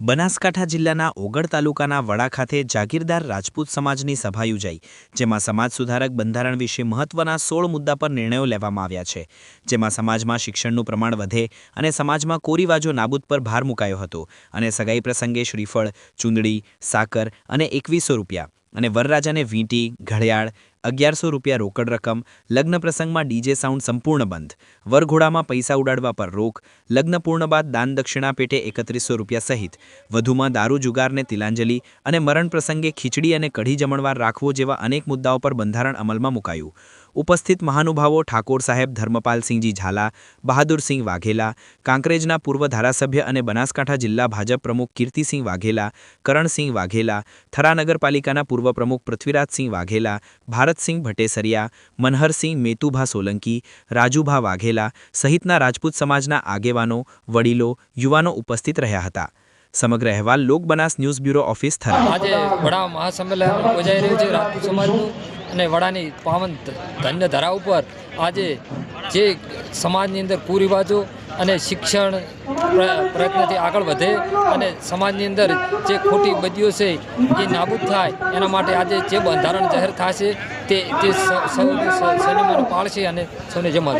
બનાસકાંઠા જિલ્લાના ઓગળ તાલુકાના વડા ખાતે જાગીરદાર રાજપૂત સમાજની સભા યોજાઈ, જેમાં સમાજ સુધારક બંધારણ વિશે મહત્વના 16 મુદ્દા પર નિર્ણયો લેવામાં આવ્યા છે, જેમાં સમાજમાં શિક્ષણનું પ્રમાણ વધે અને સમાજમાં કોરીવાજો નાબૂદ પર ભાર મુકાયો હતો અને સગાઈ પ્રસંગે શ્રીફળ, ચૂંદડી, સાકર અને 2100 રૂપિયા અને વરરાજાને વીંટી, ઘડિયાળ, 1100 રૂપિયા રોકડ રકમ, લગ્ન પ્રસંગમાં ડીજે સાઉન્ડ સંપૂર્ણ બંધ, વરઘોડામાં પૈસા ઉડાડવા પર રોક, લગ્ન પૂર્ણ બાદ દાન દક્ષિણા પેટે 3100 રૂપિયા સહિત વધુમાં દારૂ જુગારને તિલાંજલિ અને મરણ પ્રસંગે ખીચડી અને કઢી જમણવાર રાખવો જેવા અનેક મુદ્દાઓ પર બંધારણ અમલમાં મુકાયું। ઉપસ્થિત મહાનુભાવો ઠાકોર સાહેબ ધર્મપાલસિંહજી ઝાલા, બહાદુરસિંહ વાઘેલા, કાંકરેજના પૂર્વ ધારાસભ્ય અને બનાસકાંઠા જિલ્લા ભાજપ પ્રમુખ કીર્તિસિંહ વાઘેલા, કરણસિંહ વાઘેલા, થરા નગરપાલિકાના પૂર્વ પ્રમુખ પૃથ્વીરાજસિંહ વાઘેલા, ભારતસિંહ ભટ્ટેસરિયા, મનહરસિંહ મેતુભા સોલંકી, રાજુભા વાઘેલા સહિતના રાજપૂત સમાજના આગેવાનો, વડીલો, યુવાનો ઉપસ્થિત રહ્યા હતા। સમગ્ર અહેવાલ લોક Banas news bureau office Thara. આજે વડા મહાસંમેલન યોજાઈ રહ્યું છે રાજપૂત સમાજનું અને વડાની પાવન ધન્ય ધરા ઉપર આજે જે સમાજની અંદર કુરિવાજો અને શિક્ષણ પ્રયત્નથી આગળ વધે અને સમાજની અંદર જે ખોટી બદીઓ છે એ નાબૂદ થાય એના માટે આજે જે બંધારણ જાહેર થશે તે સૌને પાળશે અને સૌને જમા